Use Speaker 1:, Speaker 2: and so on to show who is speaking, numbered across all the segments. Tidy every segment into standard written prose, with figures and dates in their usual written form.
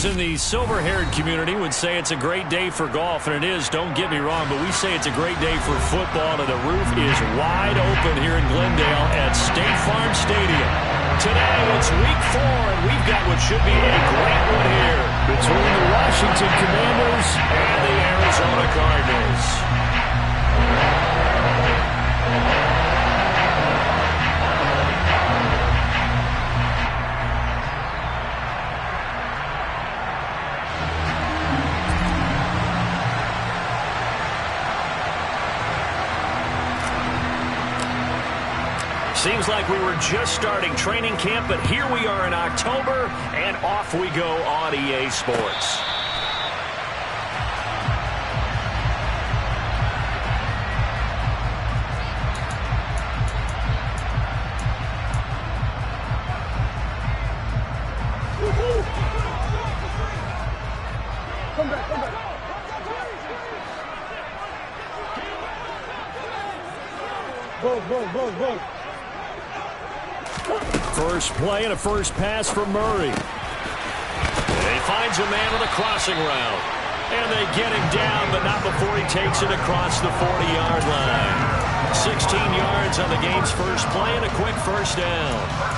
Speaker 1: Those in the silver-haired community would say it's a great day for golf, and it is, don't get me wrong, but we say it's a great day for football, and the roof is wide open here in Glendale at State Farm Stadium. Today, it's week 4, and we've got what should be a great one here between the Washington Commanders and the Arizona Cardinals. Seems like we were just starting training camp, but here we are in October, and off we go on EA Sports.
Speaker 2: Come back, come back. Go.
Speaker 1: First play and a first pass for Murray. He finds a man on the crossing route. And they get him down, but not before he takes it across the 40-yard line. 16 yards on the game's first play and a quick first down.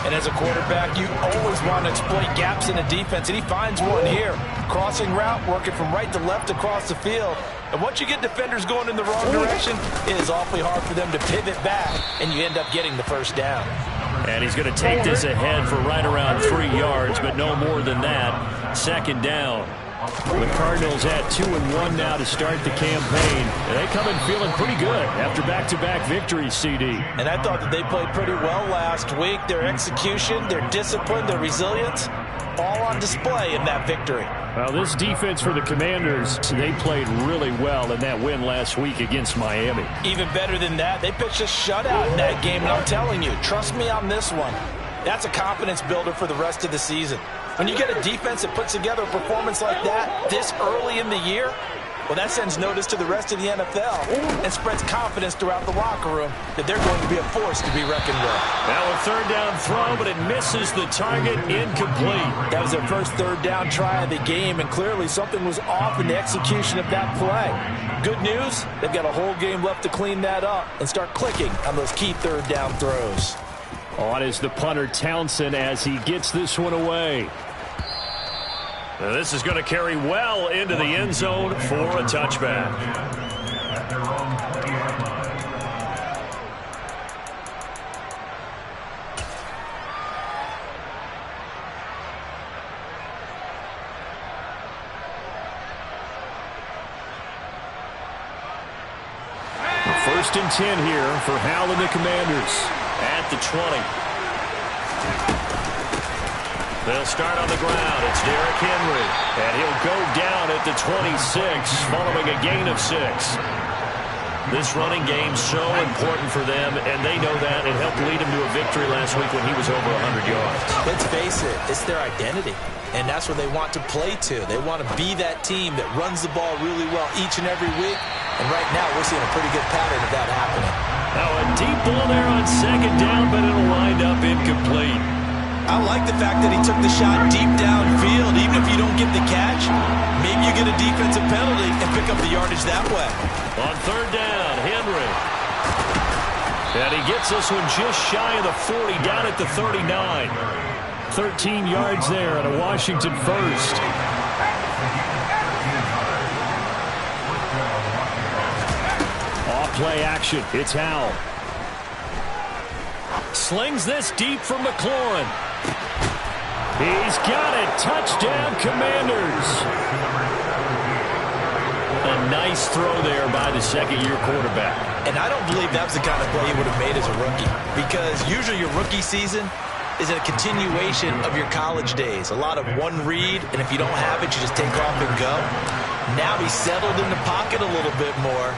Speaker 3: And as a quarterback, you always want to exploit gaps in the defense, and he finds one here. Crossing route, working from right to left across the field. And once you get defenders going in the wrong direction, it is awfully hard for them to pivot back, and you end up getting the first down.
Speaker 1: And he's going to take this ahead for right around 3 yards, but no more than that. Second down. The Cardinals had 2-1 now to start the campaign. And they come in feeling pretty good after back-to-back victories, CD.
Speaker 3: And I thought that they played pretty well last week. Their execution, their discipline, their resilience, all on display in that victory.
Speaker 1: Well, this defense for the Commanders, they played really well in that win last week against Miami.
Speaker 3: Even better than that, they pitched a shutout in that game, and I'm telling you, trust me on this one. That's a confidence builder for the rest of the season. When you get a defense that puts together a performance like that this early in the year, well, that sends notice to the rest of the NFL and spreads confidence throughout the locker room that they're going to be a force to be reckoned with.
Speaker 1: Now a third down throw, but it misses the target, incomplete.
Speaker 3: That was their first third down try of the game, and clearly something was off in the execution of that play. Good news, they've got a whole game left to clean that up and start clicking on those key third down throws.
Speaker 1: On is the punter Townsend as he gets this one away. Now this is going to carry well into the end zone for a touchback. First and 10 here for Hal and the Commanders at the 20. They'll start on the ground. It's Derrick Henry. And he'll go down at the 26 following a gain of 6. This running game's so important for them, and they know that. It helped lead him to a victory last week when he was over 100 yards.
Speaker 3: Let's face it, it's their identity, and that's what they want to play to. They want to be that team that runs the ball really well each and every week, and right now we're seeing a pretty good pattern of that happening.
Speaker 1: Now a deep ball there on second down, but it'll wind up incomplete.
Speaker 3: I like the fact that he took the shot deep downfield. Even if you don't get the catch, maybe you get a defensive penalty and pick up the yardage that way.
Speaker 1: On third down, Henry. And he gets this one just shy of the 40, down at the 39. 13 yards there and a Washington first. Off play action. It's Howell. Slings this deep for McLaurin. He's got it. Touchdown, Commanders. A nice throw there by the second-year quarterback.
Speaker 3: And I don't believe that was the kind of play he would have made as a rookie, because usually your rookie season is a continuation of your college days. A lot of one read, and if you don't have it, you just take off and go. Now he's settled in the pocket a little bit more,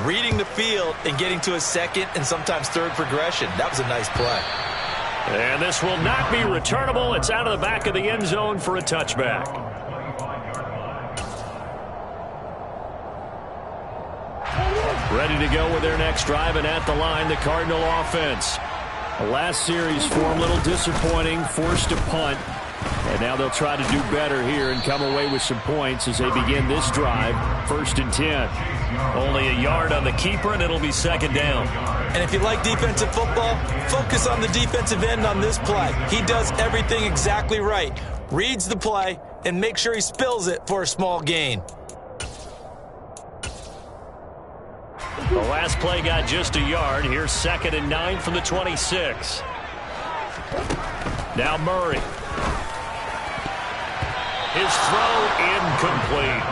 Speaker 3: reading the field and getting to a second and sometimes third progression. That was a nice play.
Speaker 1: And this will not be returnable. It's out of the back of the end zone for a touchback. Ready to go with their next drive, and at the line, the Cardinal offense. The last series for a little disappointing, forced to punt. And now they'll try to do better here and come away with some points as they begin this drive. 1st and 10. Only a yard on the keeper, and it'll be 2nd down.
Speaker 3: And if you like defensive football, focus on the defensive end on this play. He does everything exactly right. Reads the play and make sure he spills it for a small gain.
Speaker 1: The last play got just a yard. Here's 2nd and 9 from the 26. Now Murray. His throw incomplete.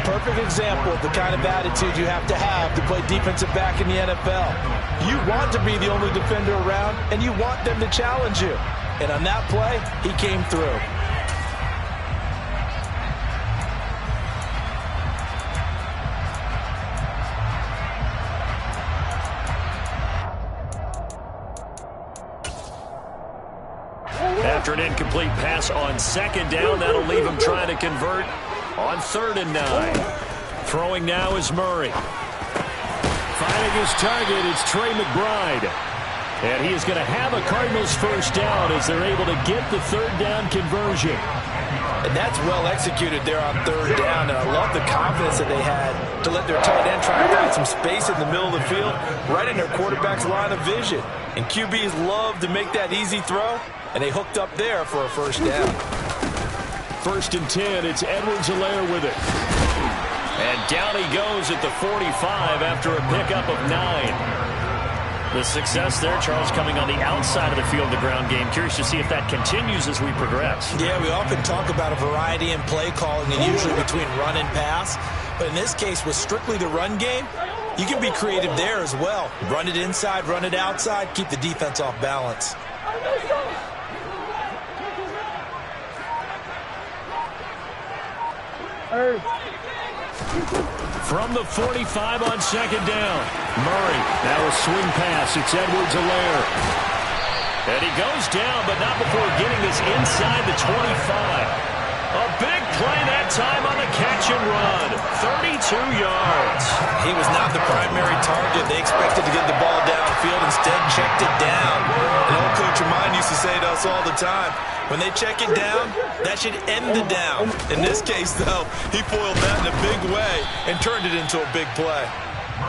Speaker 3: Perfect example of the kind of attitude you have to play defensive back in the NFL. You want to be the only defender around, and you want them to challenge you. And on that play, he came through.
Speaker 1: After an incomplete pass on 2nd down, that'll leave him trying to convert on 3rd and 9. Throwing now is Murray. Finding his target, it's Trey McBride. And he is going to have a Cardinals 1st down as they're able to get the 3rd down conversion.
Speaker 3: And that's well executed there on 3rd down. And I love the confidence that they had to let their tight end try and find some space in the middle of the field, right in their quarterback's line of vision. And QBs love to make that easy throw, and they hooked up there for a 1st down.
Speaker 1: 1st and 10, it's Edwards-Helaire with it. And down he goes at the 45 after a pickup of 9. The success there, Charles, coming on the outside of the field, the ground game. Curious to see if that continues as we progress.
Speaker 3: Yeah, we often talk about a variety in play calling and usually between run and pass. But in this case, with strictly the run game, you can be creative there as well. Run it inside, run it outside, keep the defense off balance.
Speaker 1: From the 45 on 2nd down. Murray, now a swing pass. It's Edwards-Helaire. And he goes down, but not before getting this inside the 25. A big play that time on the catch and run. 32 yards.
Speaker 3: He was not the primary target. They expected to get the ball downfield. Instead, checked it down. And old Coach Mine used to say to us all the time, when they check it down, that should end the down. In this case, though, he foiled that in a big way and turned it into a big play.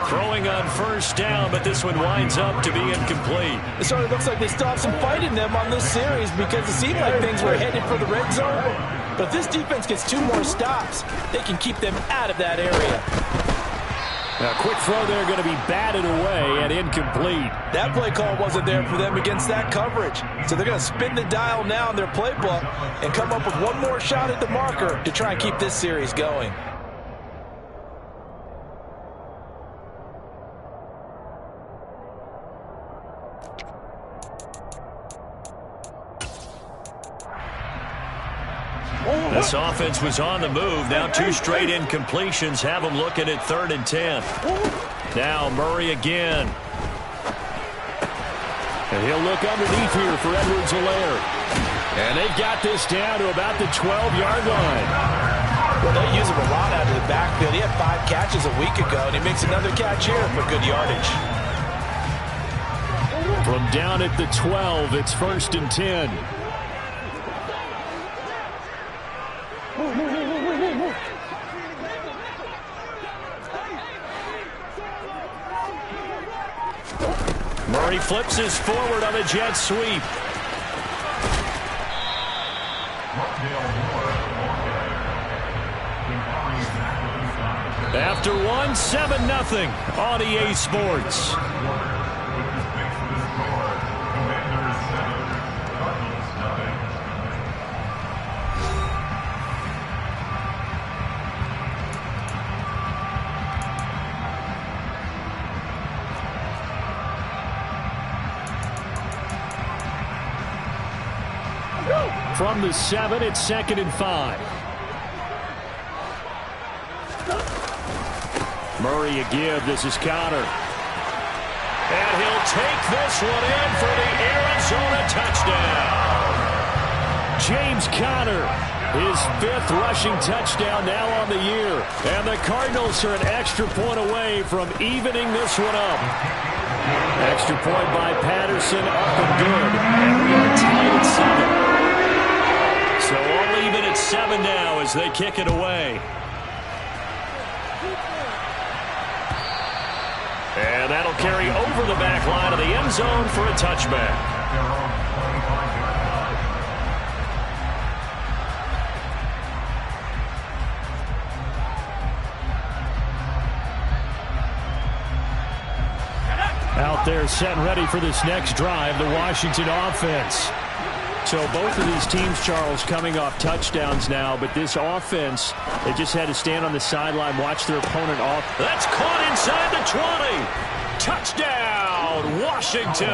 Speaker 1: Throwing on 1st down, but this one winds up to be incomplete.
Speaker 3: It sort of looks like they still have some fight in them on this series because it seemed like things were headed for the red zone. But if this defense gets 2 more stops, they can keep them out of that area.
Speaker 1: A quick throw there going to be batted away and incomplete.
Speaker 3: That play call wasn't there for them against that coverage. So they're going to spin the dial now in their playbook and come up with one more shot at the marker to try and keep this series going.
Speaker 1: This offense was on the move. Now 2 straight incompletions have them looking at 3rd and 10. Now Murray again. And he'll look underneath here for Edwards-Helaire. And they've got this down to about the 12-yard line.
Speaker 3: Well, they use him a lot out of the backfield. He had 5 catches a week ago, and he makes another catch here for good yardage.
Speaker 1: From down at the 12, it's 1st and 10. Murray flips his forward on a jet sweep. After one, 7-0 on EA Sports. From the 7, it's 2nd and 5. Murray a give. This is Connor. And he'll take this one in for the Arizona touchdown. James Conner, his 5th rushing touchdown now on the year. And the Cardinals are an extra point away from evening this one up. Extra point by Patterson, up and good. And we are tied at 7. So 7 now as they kick it away. And that'll carry over the back line of the end zone for a touchback. Out there set and ready for this next drive, the Washington offense. So both of these teams, Charles, coming off touchdowns now, but this offense, they just had to stand on the sideline, watch their opponent off. That's caught inside the 20. Touchdown, Washington.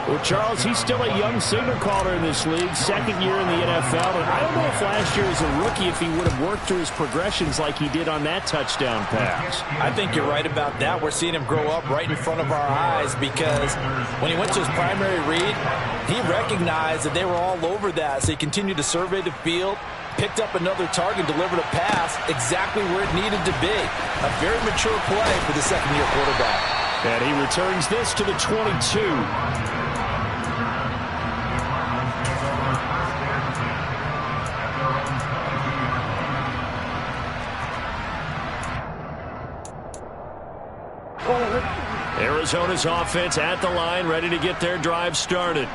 Speaker 1: Well, Charles, he's still a young signal caller in this league, second year in the NFL. And I don't know if last year as a rookie, if he would have worked through his progressions like he did on that touchdown pass.
Speaker 3: I think you're right about that. We're seeing him grow up right in front of our eyes because when he went to his primary read, he recognized that they were all over that. So he continued to survey the field, picked up another target, delivered a pass exactly where it needed to be. A very mature play for the second-year quarterback.
Speaker 1: And he returns this to the 22. Arizona's offense at the line, ready to get their drive started.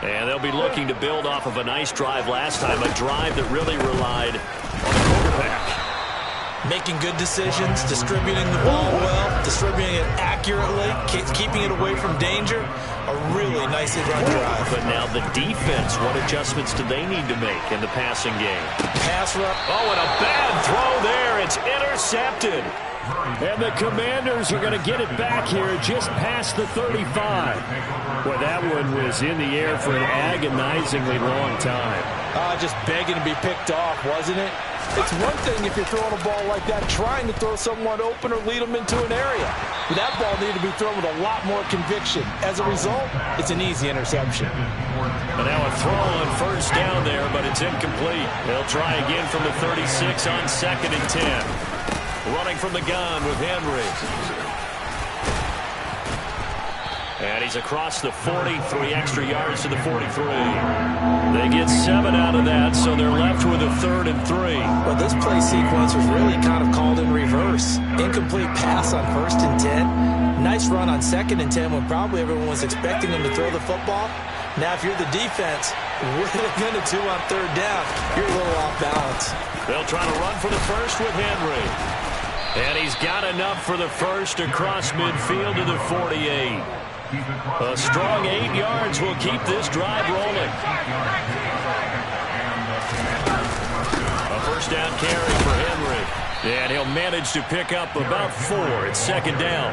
Speaker 1: And they'll be looking to build off of a nice drive last time, a drive that really relied on the quarterback.
Speaker 3: Making good decisions, distributing the ball well, distributing it accurately, keeping it away from danger. A really nicely run drive.
Speaker 1: But now the defense, what adjustments do they need to make in the passing game?
Speaker 3: Pass rush.
Speaker 1: Oh, and a bad throw there. It's intercepted. And the Commanders are going to get it back here just past the 35. Well, that one was in the air for an agonizingly long time.
Speaker 3: Just begging to be picked off, wasn't it? It's one thing if you're throwing a ball like that, trying to throw someone open or lead them into an area. But that ball needed to be thrown with a lot more conviction. As a result, it's an easy interception.
Speaker 1: And now a throw on first down there, but it's incomplete. They'll try again from the 36 on 2nd and 10. Running from the gun with Henry. And he's across the 40, 3 extra yards to the 43. They get 7 out of that, so they're left with a 3rd and 3.
Speaker 3: Well, this play sequence was really kind of called in reverse. Incomplete pass on 1st and 10. Nice run on 2nd and 10 when probably everyone was expecting him to throw the football. Now, if you're the defense, what are they going to do on 3rd down? You're a little off balance.
Speaker 1: They'll try to run for the first with Henry. And he's got enough for the first across midfield to the 48. A strong 8 yards will keep this drive rolling. A first down carry for Henry. And he'll manage to pick up about 4. It's 2nd down.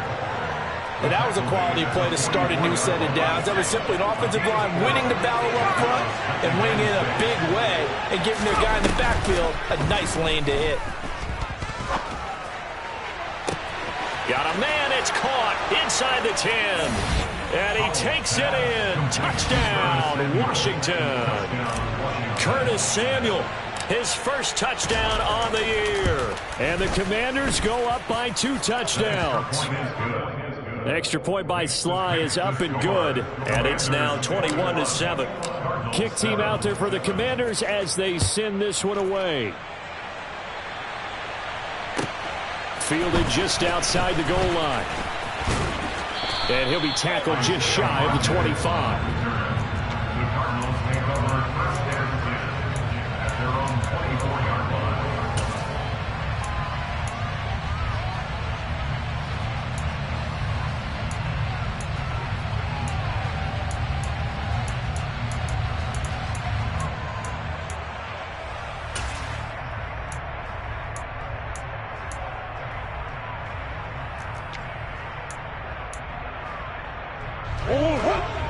Speaker 3: And that was a quality play to start a new set of downs. That was simply an offensive line winning the battle up front and winning it in a big way and giving their guy in the backfield a nice lane to hit.
Speaker 1: Got a man, it's caught inside the 10. And he takes it in. Touchdown, Washington. Curtis Samuel, his first touchdown on the year. And the Commanders go up by 2 touchdowns. Extra point by Sly is up and good. And it's now 21-7. Kick team out there for the Commanders as they send this one away. Fielded just outside the goal line. And he'll be tackled just shy of the 25.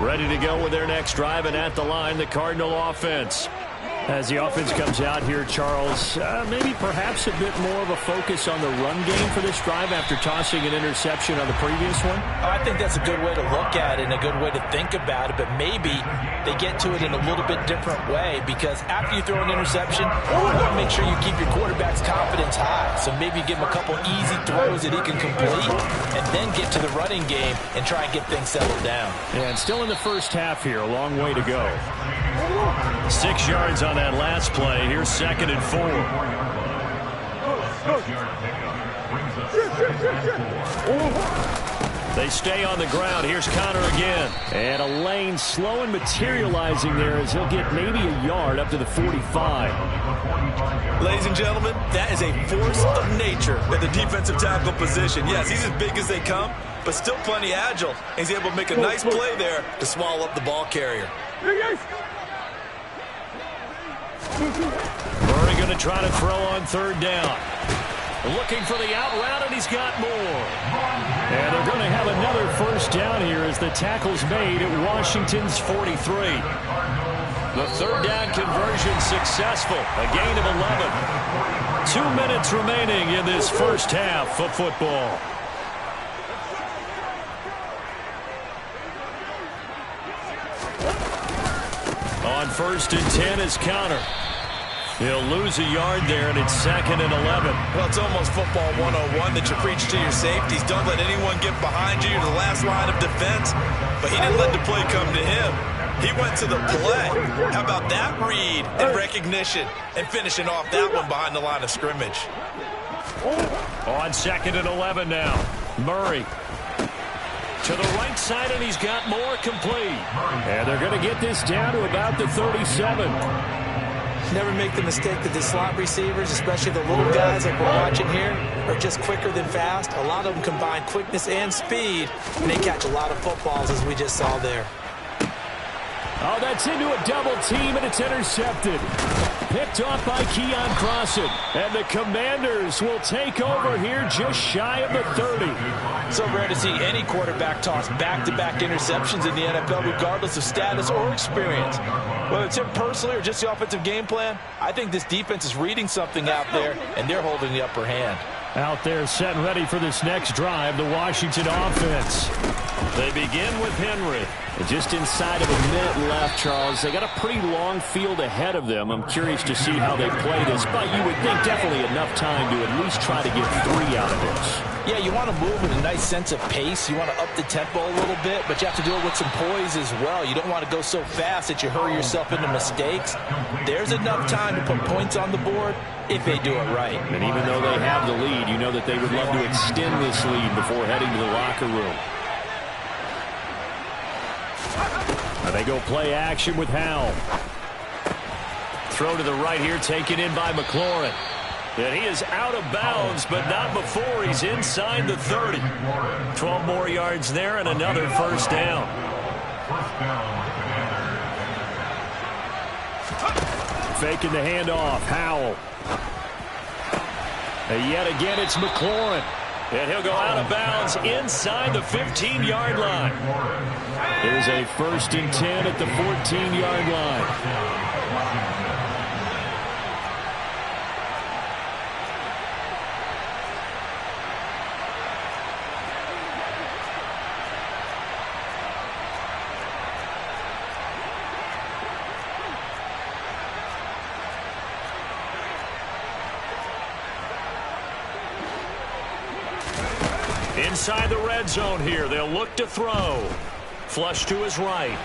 Speaker 1: Ready to go with their next drive, and at the line, the Cardinal offense. As the offense comes out here, Charles, maybe perhaps a bit more of a focus on the run game for this drive after tossing an interception on the previous one?
Speaker 3: I think that's a good way to look at it and a good way to think about it, but maybe they get to it in a little bit different way because after you throw an interception, you want to make sure you keep your quarterback's confidence high. So maybe give him a couple easy throws that he can complete and then get to the running game and try and get things settled down.
Speaker 1: And still in the first half here, a long way to go. 6 yards on that last play. Here's 2nd and 4. They stay on the ground. Here's Connor again. And a lane slow and materializing there as he'll get maybe a yard up to the 45.
Speaker 3: Ladies and gentlemen, that is a force of nature at the defensive tackle position. Yes, he's as big as they come, but still plenty agile. He's able to make a nice play there to swallow up the ball carrier.
Speaker 1: Murray going to try to throw on 3rd down. Looking for the out route, and he's got more. And they're going to have another 1st down here as the tackle's made at Washington's 43. The 3rd down conversion successful. A gain of 11. 2 minutes remaining in this first half of football. On 1st and 10 is Connor. He'll lose a yard there, and it's 2nd and 11.
Speaker 3: Well, it's almost football 101 that you preach to your safeties. Don't let anyone get behind you. You're the last line of defense. But he didn't let the play come to him. He went to the play. How about that read and recognition and finishing off that one behind the line of scrimmage?
Speaker 1: On 2nd and 11 now. Murray to the right side, and he's got more complete. And they're going to get this down to about the 37.
Speaker 3: Never make the mistake that the slot receivers, especially the little guys like we're watching here, are just quicker than fast. A lot of them combine quickness and speed, and they catch a lot of footballs, as we just saw there.
Speaker 1: Oh, that's into a double team, and it's intercepted. Picked off by Keon Crossan. And the Commanders will take over here just shy of the 30.
Speaker 3: So rare to see any quarterback toss back-to-back interceptions in the NFL, regardless of status or experience. Whether it's him personally or just the offensive game plan, I think this defense is reading something out there, and they're holding the upper hand.
Speaker 1: Out there set and ready for this next drive, the Washington offense. They begin with Henry. Just inside of a minute left, Charles. They got a pretty long field ahead of them. I'm curious to see how they play this, but you would think definitely enough time to at least try to get 3 out of this.
Speaker 3: Yeah, you want to move with a nice sense of pace. You want to up the tempo a little bit, but you have to do it with some poise as well. You don't want to go so fast that you hurry yourself into mistakes. There's enough time to put points on the board if they do it right.
Speaker 1: And even though they have the lead, you know that they would love to extend this lead before heading to the locker room. Now they go play action with Howell. Throw to the right here, taken in by McLaurin. And he is out of bounds, but not before he's inside the 30. 12 more yards there and another 1st down. Faking the handoff, Howell. And yet again, it's McLaurin. And he'll go out of bounds inside the 15-yard line. There's a 1st and 10 at the 14-yard line. Inside the red zone here, they'll look to throw. Flush to his right.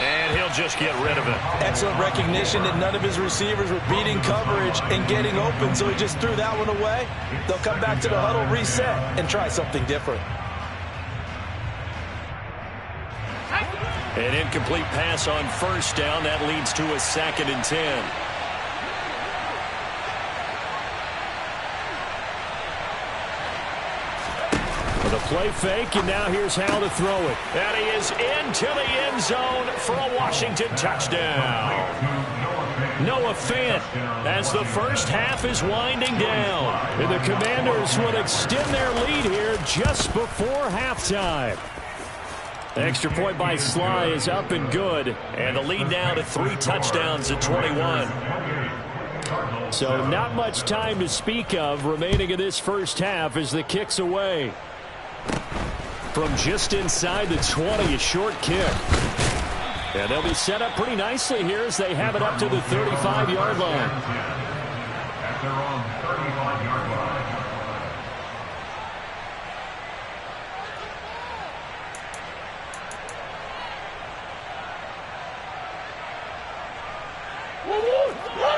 Speaker 1: And he'll just get rid of it. Excellent recognition that none of his receivers were beating coverage and getting open, so he just threw that one away. They'll come back to the huddle, reset, and try something different. An incomplete pass on 1st down. That leads to a 2nd and 10. The play fake, and now here's how to throw it. And he is into the end zone for a Washington touchdown. Noah Fant as the first half is winding down. And the Commanders will extend their lead here just before halftime. The extra point by Sly is up and good. And the lead now to 3 touchdowns at 21. So not much time to speak of remaining in this first half as the kick's away. From just inside the 20, a short kick. And they'll be set up pretty nicely here as they have it up to the 35-yard line. At their own 35-yard line.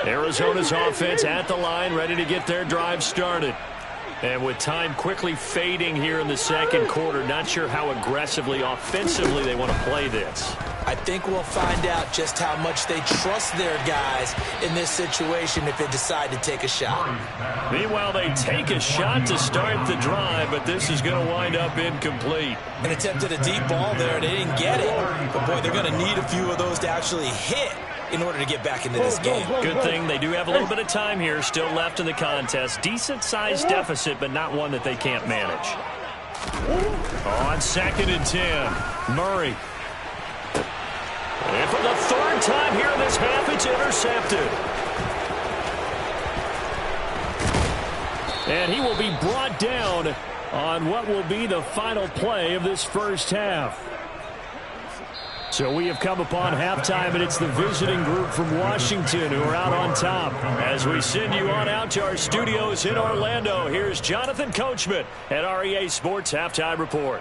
Speaker 1: Arizona's offense at the line, ready to get their drive started. And with time quickly fading here in the second quarter, not sure how aggressively, offensively they want to play this.
Speaker 3: I think we'll find out just how much they trust their guys in this situation if they decide to take a shot.
Speaker 1: Meanwhile, they take a shot to start the drive, but this is going to wind up incomplete.
Speaker 3: An attempt at a deep ball there, and they didn't get it. But, boy, they're going to need a few of those to actually hit in order to get back into this game.
Speaker 1: Good thing they do have a little bit of time here still left in the contest. Decent-sized deficit, but not one that they can't manage. On 2nd and 10, Murray. And for the third time here in this half, it's intercepted. And he will be brought down on what will be the final play of this first half. So we have come upon halftime, and it's the visiting group from Washington who are out on top. As we send you on out to our studios in Orlando, here's Jonathan Coachman at REA Sports Halftime Report.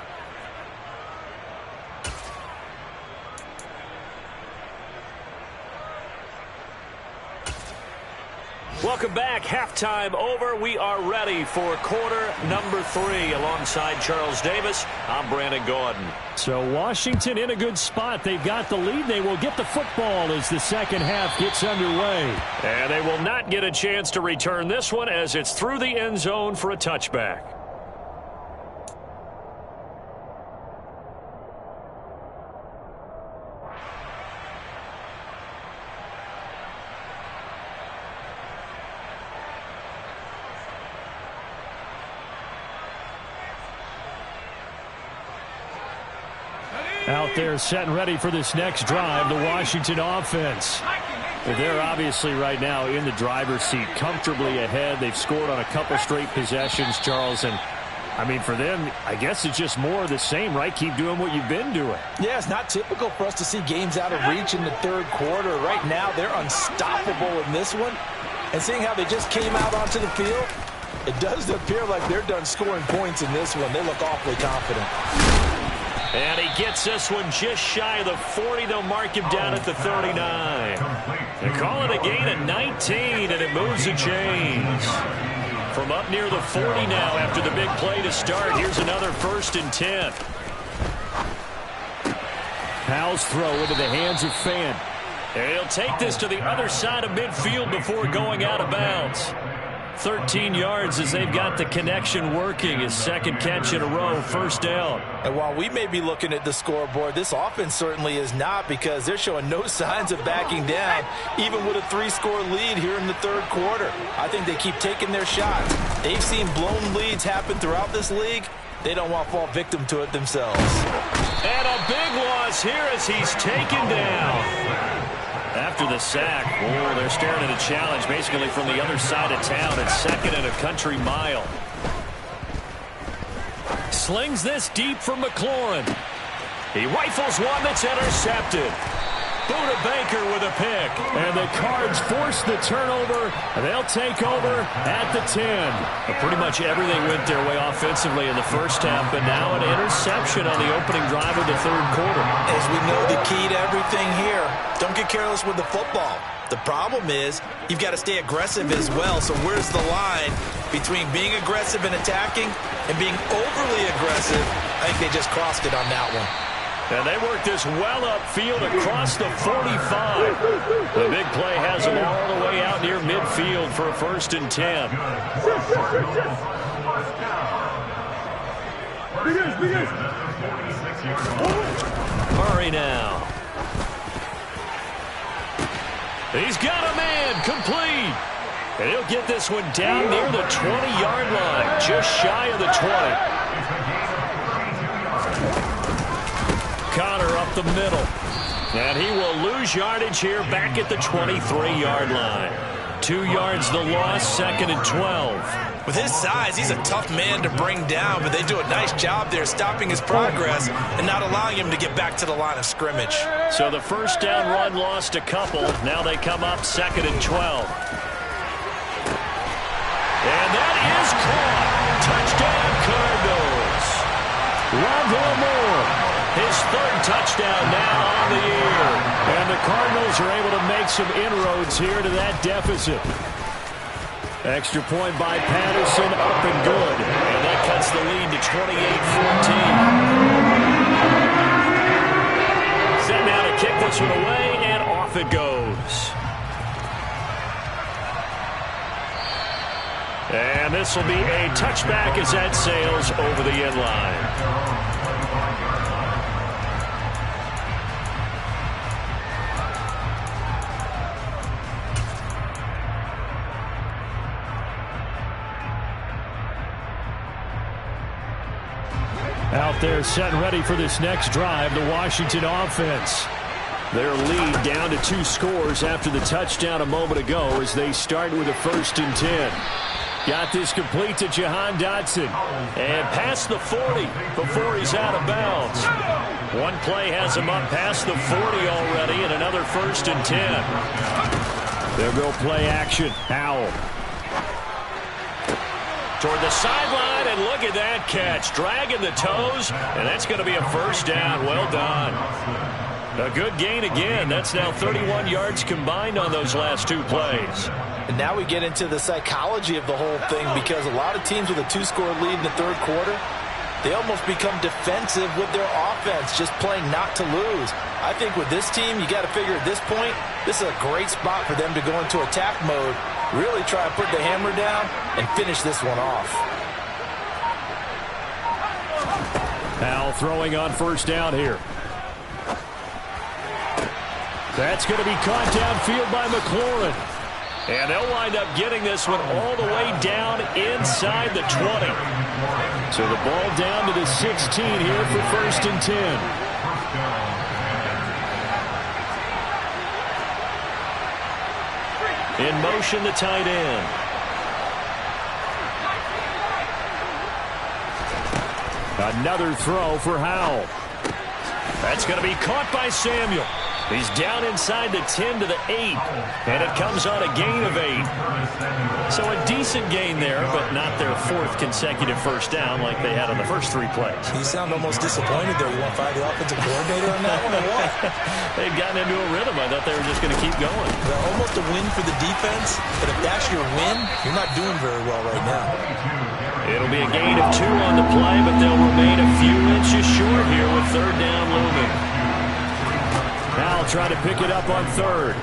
Speaker 1: Welcome back. Halftime over. We are ready for quarter number 3. Alongside Charles Davis, I'm Brandon Gordon. So Washington in a good spot. They've got the lead. They will get the football as the second half gets underway. And they will not get a chance to return this one as it's through the end zone for a touchback. Out there set and ready for this next drive, the Washington offense. They're obviously right now in the driver's seat, comfortably ahead. They've scored on a couple straight possessions, Charles. And, I mean, for them, I guess it's just more of the same, right? Keep doing what you've been doing.
Speaker 3: Yeah, it's not typical for us to see games out of reach in the third quarter. Right now, they're unstoppable in this one. And seeing how they just came out onto the field, it does appear like they're done scoring points in this one. They look awfully confident.
Speaker 1: And he gets this one just shy of the 40. They'll mark him down at the 39. They call it a gain of 19, and it moves the chains. From up near the 40 now after the big play to start. Here's another 1st and 10. Powell's throw into the hands of Fan. And he'll take this to the other side of midfield before going out of bounds. 13 yards as they've got the connection working. His second catch in a row, 1st down.
Speaker 3: And while we may be looking at the scoreboard, this offense certainly is not, because they're showing no signs of backing down, even with a 3-score lead here in the third quarter. I think they keep taking their shots. They've seen blown leads happen throughout this league. They don't want to fall victim to it themselves.
Speaker 1: And a big loss here as he's taken down. After the sack, they're staring at a challenge basically from the other side of town. It's 2nd and a country mile. Slings this deep from McLaurin. He rifles one that's intercepted. Buda Baker with a pick. And the Cards force the turnover. They'll take over at the 10. But pretty much everything went their way offensively in the first half, but now an interception on the opening drive of the third quarter.
Speaker 3: As we know, the key to everything here, don't get careless with the football. The problem is you've got to stay aggressive as well. So where's the line between being aggressive and attacking and being overly aggressive? I think they just crossed it on that one.
Speaker 1: And they work this well upfield across the 45. The big play has them all the way out near midfield for a 1st and 10. Murray now. He's got a man complete. And he'll get this one down near the 20-yard line, just shy of the 20. Connor up the middle. And he will lose yardage here back at the 23-yard line. 2 yards the loss, 2nd and 12.
Speaker 3: With his size, he's a tough man to bring down, but they do a nice job there stopping his progress and not allowing him to get back to the line of scrimmage.
Speaker 1: So the 1st down run lost a couple. Now they come up 2nd and 12. And that is caught. Touchdown, Cardinals. His 3rd touchdown now on the year. And the Cardinals are able to make some inroads here to that deficit. Extra point by Patterson, up and good. And that cuts the lead to 28-14. Set now to kick this one away, and off it goes. And this will be a touchback as that sails over the end line. Out there set and ready for this next drive, the Washington offense. Their lead down to 2 scores after the touchdown a moment ago as they start with a 1st and 10. Got this complete to Jahan Dotson. And past the 40 before he's out of bounds. One play has him up past the 40 already, and another 1st and 10. They'll go play action. Howell. Toward the sideline, and look at that catch. Dragging the toes, and that's going to be a 1st down. Well done. A good gain again. That's now 31 yards combined on those last 2 plays.
Speaker 3: And now we get into the psychology of the whole thing, because a lot of teams with a 2-score lead in the 3rd quarter, they almost become defensive with their offense, just playing not to lose. I think with this team, you got to figure at this point, this is a great spot for them to go into attack mode, really try to put the hammer down and finish this one off.
Speaker 1: Howell throwing on 1st down here. That's going to be caught downfield by McLaurin. And they'll wind up getting this one all the way down inside the 20. So the ball down to the 16 here for 1st and 10. In motion, the tight end. Another throw for Howell. That's going to be caught by Samuel. He's down inside the 10 to the 8, and it comes on a gain of 8. So a decent gain there, but not their 4th consecutive 1st down like they had on the first 3 plays.
Speaker 3: You sound almost disappointed there. You want to fire the offensive coordinator on that one or what?
Speaker 1: They've gotten into a rhythm. I thought they were just going to keep going.
Speaker 3: They're almost a win for the defense, but if that's your win, you're not doing very well right now.
Speaker 1: It'll be a gain of 2 on the play, but they'll remain a few inches short here with 3rd down looming. Now try to pick it up on 3rd.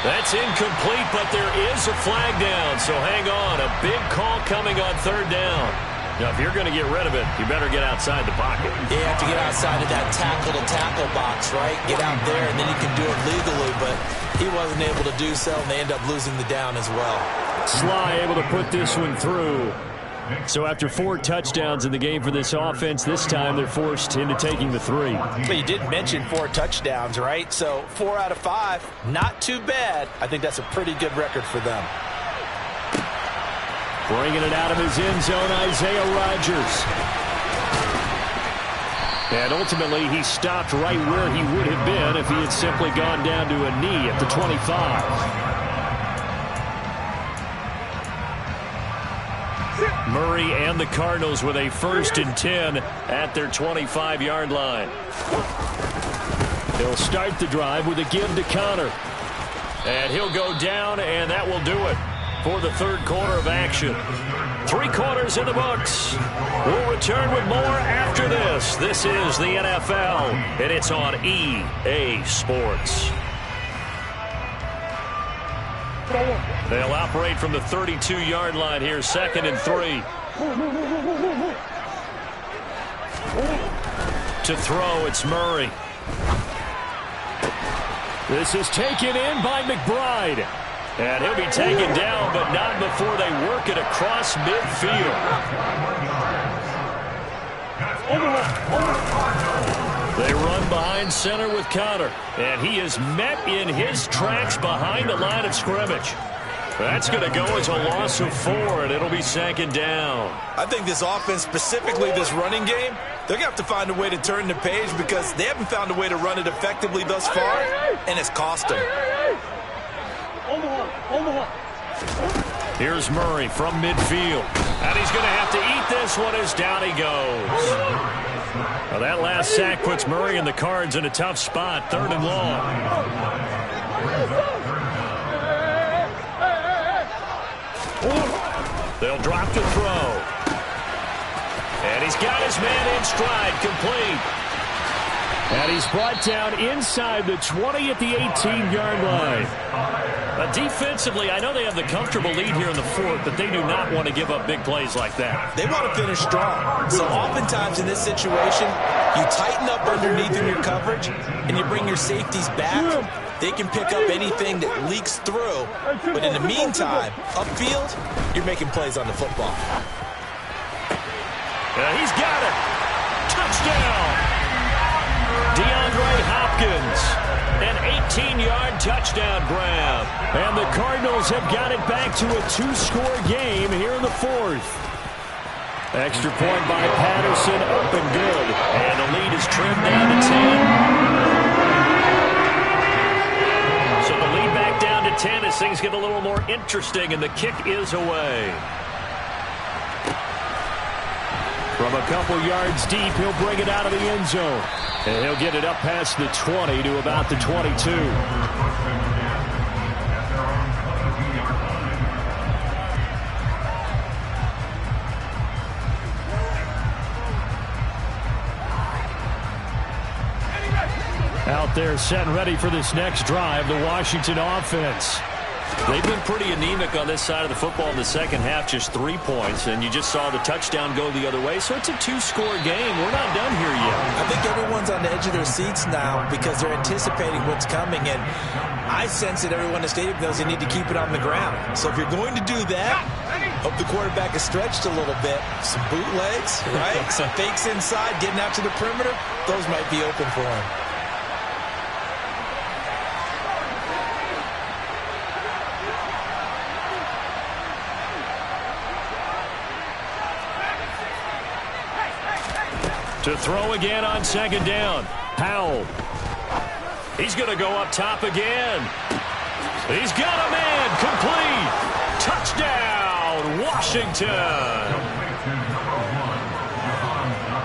Speaker 1: That's incomplete, but there is a flag down, so hang on. A big call coming on 3rd down. Now, if you're going to get rid of it, you better get outside the pocket.
Speaker 3: You have to get outside of that tackle-to-tackle box, right? Get out there, and then you can do it legally, but he wasn't able to do so, and they end up losing the down as well.
Speaker 1: Sly able to put this one through. So after 4 touchdowns in the game for this offense, this time they're forced into taking the 3.
Speaker 3: But you did mention 4 touchdowns, right? So 4 out of 5, not too bad. I think that's a pretty good record for them.
Speaker 1: Bringing it out of his end zone, Isaiah Rodgers. And ultimately, he stopped right where he would have been if he had simply gone down to a knee at the 25. Murray and the Cardinals with a 1st and 10 at their 25-yard line. He'll start the drive with a give to Connor. And he'll go down, and that will do it for the 3rd quarter of action. 3 quarters in the books. We'll return with more after this. This is the NFL, and it's on EA Sports. They'll operate from the 32-yard line here, 2nd and 3. To throw, it's Murray. This is taken in by McBride. And he'll be taken down, but not before they work it across midfield. They run behind center with Connor, and he is met in his tracks behind the line of scrimmage. That's going to go as a loss of 4, and it'll be 2nd down.
Speaker 3: I think this offense, specifically this running game, they're going to have to find a way to turn the page because they haven't found a way to run it effectively thus far, and it's cost them.
Speaker 1: Here's Murray from midfield. And he's going to have to eat this one as down he goes. Well, that last sack puts Murray and the Cards in a tough spot, 3rd and long. They'll drop to throw. And he's got his man in stride, complete. And he's brought down inside the 20 at the 18-yard line. Defensively, I know they have the comfortable lead here in the 4th, but they do not want to give up big plays like that.
Speaker 3: They want to finish strong. So oftentimes in this situation, you tighten up underneath in your coverage, and you bring your safeties back. They can pick up anything that leaks through. But in the meantime, upfield, you're making plays on the football.
Speaker 1: He's got it. Touchdown. DeAndre Hopkins, an 18-yard touchdown grab. And the Cardinals have got it back to a 2-score game here in the 4th. Extra point by Patterson, up and good. And the lead is trimmed down to 10. So the lead back down to 10 as things get a little more interesting, and the kick is away. From a couple yards deep, he'll bring it out of the end zone. And he'll get it up past the 20 to about the 22. Out there set and ready for this next drive, the Washington offense. They've been pretty anemic on this side of the football in the second half, just 3 points, and you just saw the touchdown go the other way, so it's a 2-score game. We're not done here yet.
Speaker 3: I think everyone's on the edge of their seats now because they're anticipating what's coming, and I sense that everyone in the stadium knows they need to keep it on the ground. So if you're going to do that, hope the quarterback is stretched a little bit. Some bootlegs, right? Some fakes inside, getting out to the perimeter. Those might be open for him.
Speaker 1: To throw again on 2nd down. Powell. He's going to go up top again. He's got a man. Complete. Touchdown, Washington.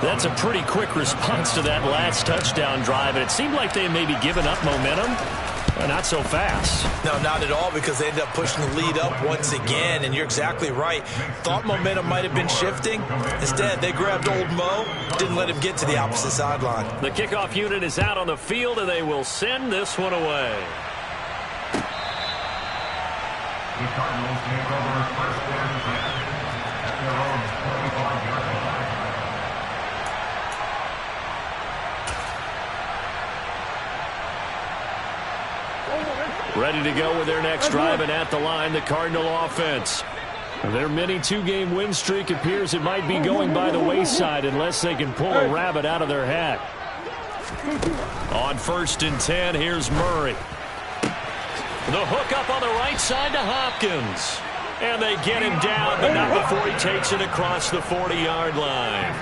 Speaker 1: That's a pretty quick response to that last touchdown drive, and it seemed like they maybe given up momentum. Not so fast.
Speaker 3: No, not at all, because they ended up pushing the lead up once again, and you're exactly right. Thought momentum might have been shifting. Instead, they grabbed old Mo, didn't let him get to the opposite sideline.
Speaker 1: The kickoff unit is out on the field, and they will send this one away. The Cardinals take over first and 10 at their own 25-yard line. Ready to go with their next drive, and at the line, the Cardinal offense. Their mini 2-game win streak appears it might be going by the wayside unless they can pull a rabbit out of their hat. On 1st and 10, here's Murray. The hook up on the right side to Hopkins. And they get him down, but not before he takes it across the 40-yard line.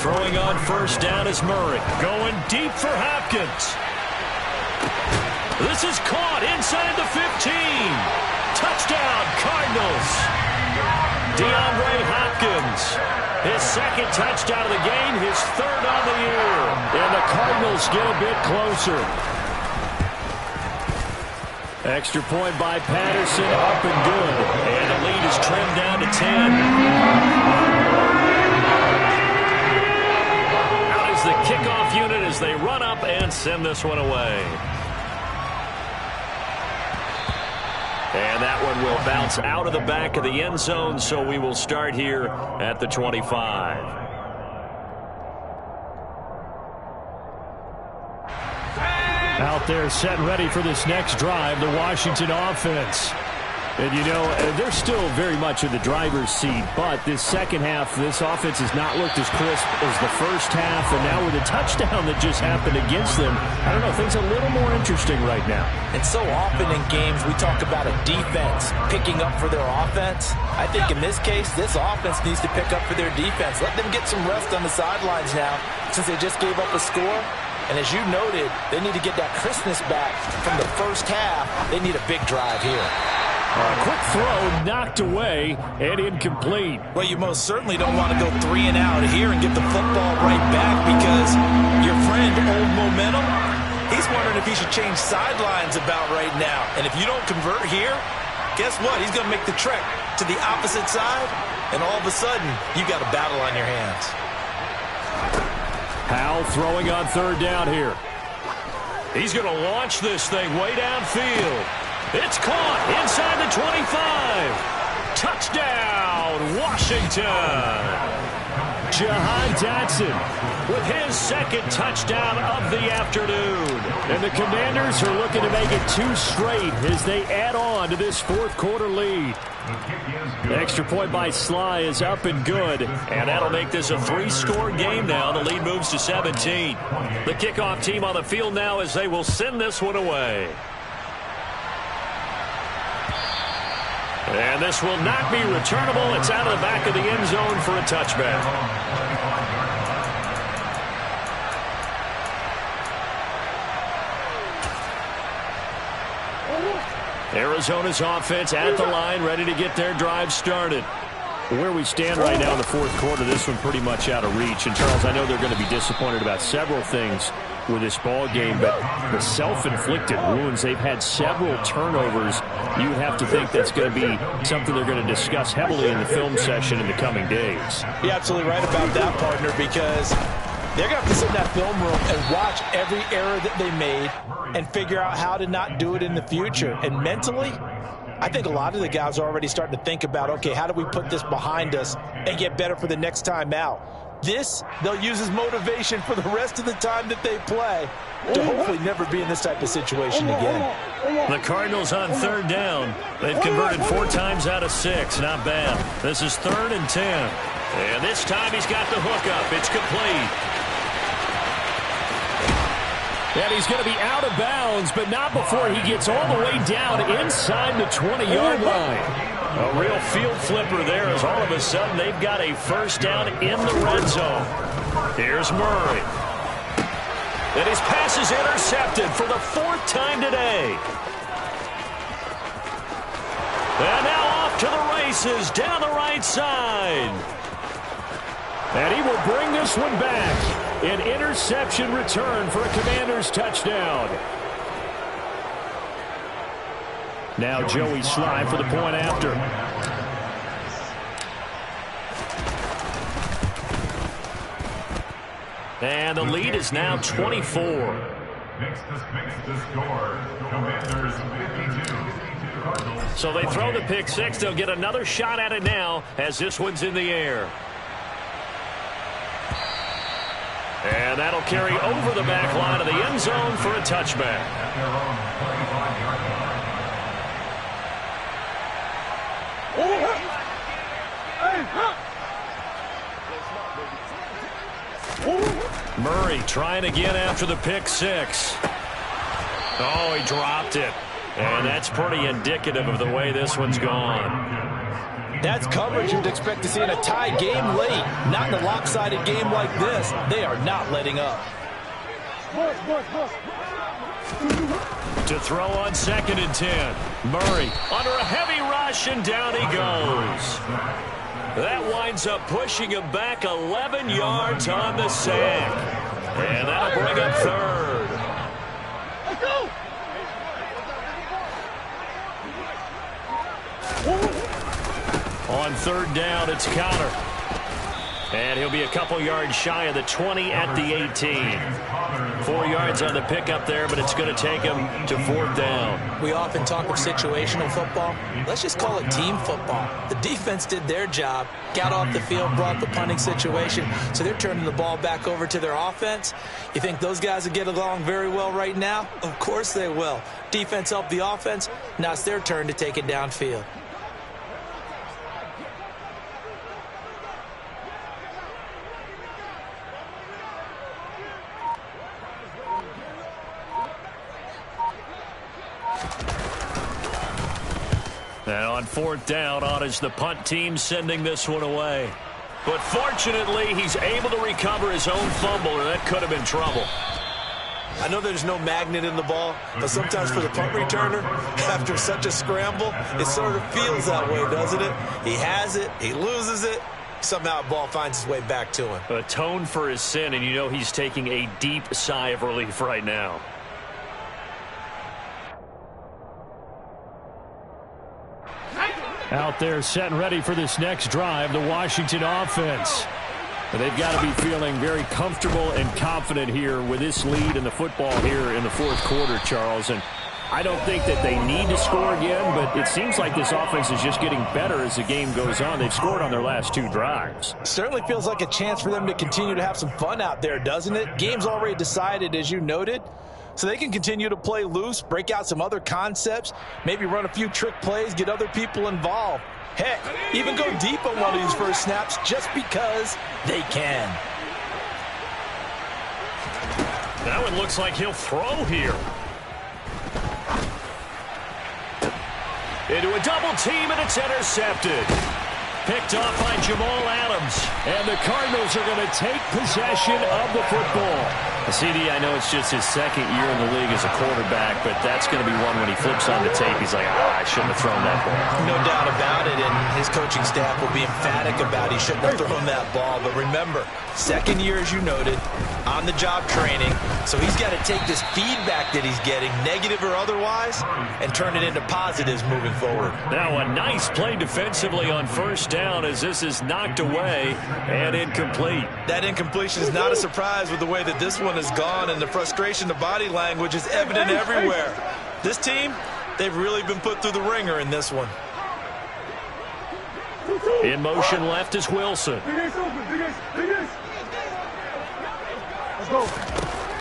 Speaker 1: Throwing on 1st down is Murray. Going deep for Hopkins. This is caught inside the 15. Touchdown, Cardinals. DeAndre Hopkins. His 2nd touchdown of the game, his 3rd on the year. And the Cardinals get a bit closer. Extra point by Patterson, up and good. And the lead is trimmed down to 10. The kickoff unit as they run up and send this one away. And that one will bounce out of the back of the end zone, so we will start here at the 25. Out there set and ready for this next drive, the Washington offense. And, you know, they're still very much in the driver's seat, but this second half, this offense has not looked as crisp as the first half, and now with a touchdown that just happened against them, I don't know, things a little more interesting right now.
Speaker 3: And so often in games, we talk about a defense picking up for their offense. I think in this case, this offense needs to pick up for their defense. Let them get some rest on the sidelines now, since they just gave up a score. And as you noted, they need to get that crispness back from the first half. They need a big drive here.
Speaker 1: A quick throw knocked away and incomplete.
Speaker 3: Well, you most certainly don't want to go 3 and out here and get the football right back, because your friend, Old Momentum, he's wondering if he should change sidelines about right now. And if you don't convert here, guess what? He's going to make the trek to the opposite side, and all of a sudden, you got a battle on your hands.
Speaker 1: Howell throwing on third down here. He's going to launch this thing way downfield. It's caught inside the 25. Touchdown, Washington. Jahan Dotson with his second touchdown of the afternoon. And the Commanders are looking to make it 2 straight as they add on to this fourth quarter lead. The extra point by Sly is up and good, and that'll make this a 3-score game now. The lead moves to 17. The kickoff team on the field now as they will send this one away. And this will not be returnable. It's out of the back of the end zone for a touchback. Arizona's offense at the line, ready to get their drive started. Where we stand right now in the fourth quarter, this one pretty much out of reach. And, Charles, I know they're going to be disappointed about several things with this ball game, but the self-inflicted wounds, they've had several turnovers. You have to think that's going to be something they're going to discuss heavily in the film session in the coming days.
Speaker 3: You're absolutely right about that, partner, because they're going to have to sit in that film room and watch every error that they made and figure out how to not do it in the future. And mentally, I think a lot of the guys are already starting to think about, okay, how do we put this behind us and get better for the next time out? This, they'll use as motivation for the rest of the time that they play to hopefully never be in this type of situation again.
Speaker 1: The Cardinals on third down. They've converted 4 times out of 6. Not bad. This is 3rd and 10. And this time he's got the hook up. It's complete. And he's going to be out of bounds, but not before he gets all the way down inside the 20-yard line. A real field flipper there, as all of a sudden they've got a first down in the red zone. Here's Murray. And his pass is intercepted for the 4th time today. And now off to the races down the right side. And he will bring this one back. An interception return for a Commanders touchdown. Now Joey Sly for the point after. And the lead is now 24.
Speaker 4: Next to score, Commanders 52. So
Speaker 1: they throw the pick 6. They'll get another shot at it now as this one's in the air. And that'll carry over the back line of the end zone for a touchback. Murray trying again after the pick 6. Oh, he dropped it. And that's pretty indicative of the way this one's gone.
Speaker 3: That's coverage you'd expect to see in a tie game late. Not in a lopsided game like this. They are not letting up.
Speaker 1: To throw on 2nd and 10. Murray under a heavy rush, and down he goes. That winds up pushing him back 11 yards on the sack. And that'll bring up 3rd.
Speaker 2: Let's go!
Speaker 1: On 3rd down, it's Connor. And he'll be a couple yards shy of the 20 at the 18. 4 yards on the pickup there, but it's going to take him to 4th down.
Speaker 3: We often talk of situational football. Let's just call it team football. The defense did their job, got off the field, brought the punting situation, so they're turning the ball back over to their offense. You think those guys will get along very well right now? Of course they will. Defense helped the offense. Now it's their turn to take it downfield.
Speaker 1: And on 4th down, on is the punt team sending this one away. But fortunately, he's able to recover his own fumble, or that could have been trouble.
Speaker 3: I know there's no magnet in the ball, but sometimes for the punt returner, after such a scramble, it sort of feels that way, doesn't it? He has it, he loses it, somehow the ball finds its way back to him.
Speaker 1: Atone for his sin, and you know he's taking a deep sigh of relief right now. Out there set and ready for this next drive, the Washington offense. And they've got to be feeling very comfortable and confident here with this lead in the football here in the fourth quarter, Charles. And I don't think that they need to score again, but it seems like this offense is just getting better as the game goes on. They've scored on their last 2 drives.
Speaker 3: Certainly feels like a chance for them to continue to have some fun out there, doesn't it? Game's already decided, as you noted. So they can continue to play loose, break out some other concepts, maybe run a few trick plays, get other people involved. Heck, even go deep on one of these first snaps just because they can.
Speaker 1: Now it looks like he'll throw here. Into a double team, and it's intercepted. Picked off by Jamal Adams. And the Cardinals are going to take possession of the football. CD, I know it's just his second year in the league as a quarterback, but that's going to be one when he flips on the tape. He's like, I shouldn't have thrown that ball.
Speaker 3: No doubt about it, and his coaching staff will be emphatic about he shouldn't have thrown that ball. But remember, second year, as you noted, on-the-job training. So he's got to take this feedback that he's getting, negative or otherwise, and turn it into positives moving forward.
Speaker 1: Now a nice play defensively on first down as this is knocked away and incomplete.
Speaker 3: That incompletion is not a surprise with the way that this one has gone, and the frustration, the body language is evident everywhere. This team, they've really been put through the ringer in this one.
Speaker 1: In motion left is Wilson.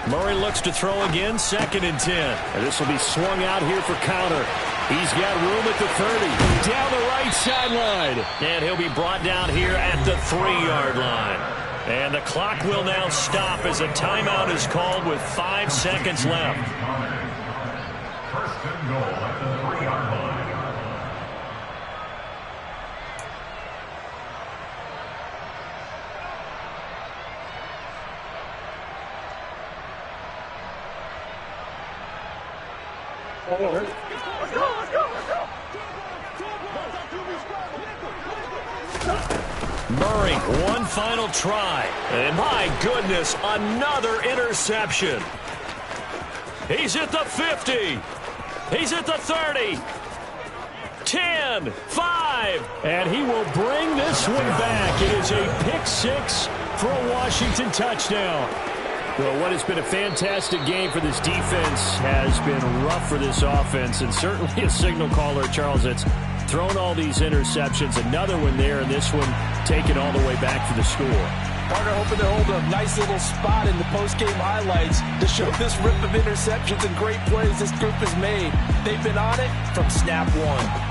Speaker 1: Murray looks to throw again, 2nd and 10. And this will be swung out here for counter. He's got room at the 30, down the right sideline. And he'll be brought down here at the 3-yard line. And the clock will now stop as a timeout is called with 5 seconds left.
Speaker 4: First and goal at the 3-yard line.
Speaker 1: Murray, one final try. And my goodness, another interception. He's at the 50. He's at the 30. 10, 5. And he will bring this one back. It is a pick 6 for a Washington touchdown. Well, what has been a fantastic game for this defense has been rough for this offense, and certainly a signal caller, Charles, that's thrown all these interceptions. Another one there, and this one taken all the way back for the score.
Speaker 3: Partner hoping to hold a nice little spot in the post-game highlights to show this rip of interceptions and great plays this group has made. They've been on it from snap one.